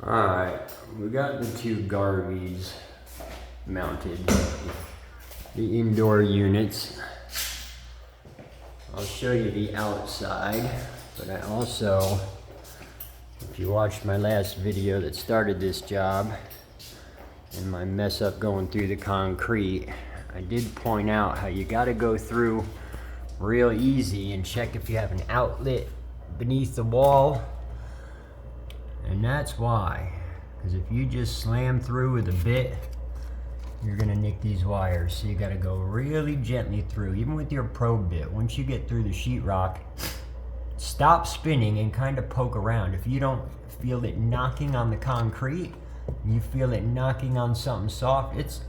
Alright, we got the two Garvees mounted, the indoor units. I'll show you the outside, but I also, if you watched my last video that started this job and my mess up going through the concrete, I did point out how you got to go through real easy and check if you have an outlet beneath the wall. And that's why, because if you just slam through with a bit, you're gonna nick these wires. So you gotta go really gently through, even with your probe bit. Once you get through the sheetrock, stop spinning and kind of poke around. If you don't feel it knocking on the concrete, you feel it knocking on something soft, it's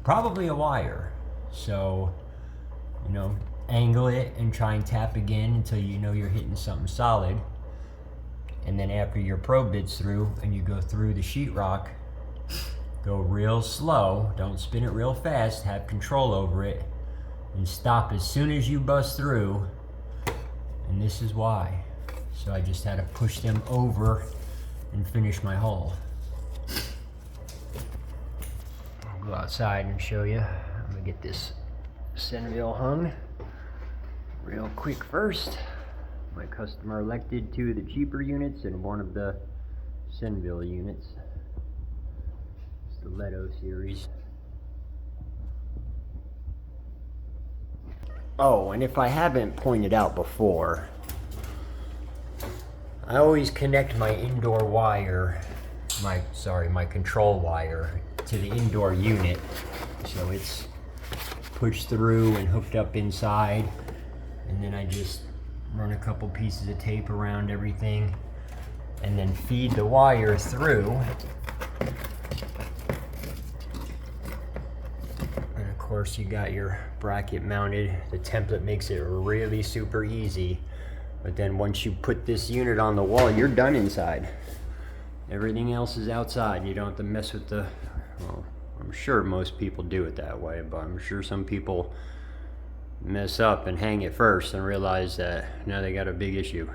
probably a wire. So, you know, angle it and try and tap again until you know you're hitting something solid. And then after your probe bit's through and you go through the sheetrock, go real slow, don't spin it real fast, have control over it, and stop as soon as you bust through. And this is why. So I just had to push them over and finish my hole. I'll go outside and show you. I'm gonna get this Senville hung real quick first. My customer elected 2 of the cheaper units and 1 of the Senville units. Stiletto series. Oh, and if I haven't pointed out before, I always connect my indoor wire, my control wire to the indoor unit. So it's pushed through and hooked up inside. And then I just run a couple pieces of tape around everything and then feed the wire through. And of course you got your bracket mounted. The template makes it really super easy. But then once you put this unit on the wall, you're done inside. Everything else is outside. You don't have to mess with the, well, I'm sure most people do it that way, but I'm sure some people mess up and hang it first and realize that now they got a big issue.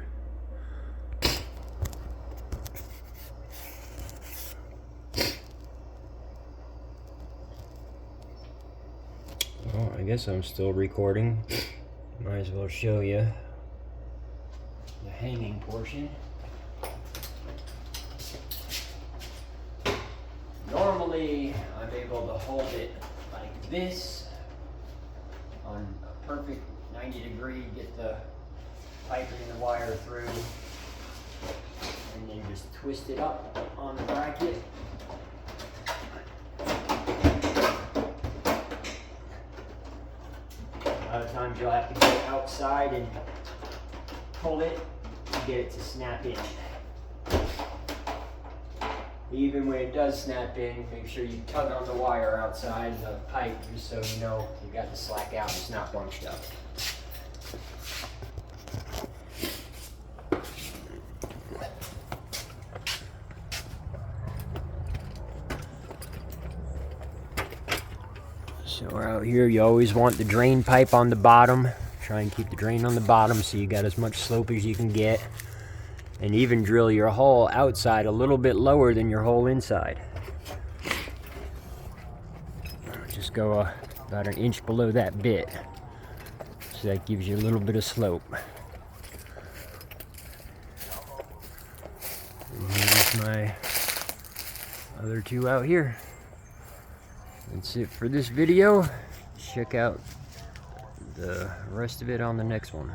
Well, I guess I'm still recording. Might as well show you the hanging portion. Normally, I'm able to hold it like this on a perfect 90 degree, get the piping and the wire through, and then just twist it up on the bracket. A lot of times you'll have to go outside and pull it to get it to snap in. Even when it does snap in, make sure you tug on the wire outside the pipe just so you know you got the slack out and it's not bunched up. So we're out here, you always want the drain pipe on the bottom. Try and keep the drain on the bottom so you got as much slope as you can get. And even drill your hole outside a little bit lower than your hole inside. Just go about an inch below that bit. So that gives you a little bit of slope. And here's my other 2 out here. That's it for this video. Check out the rest of it on the next one.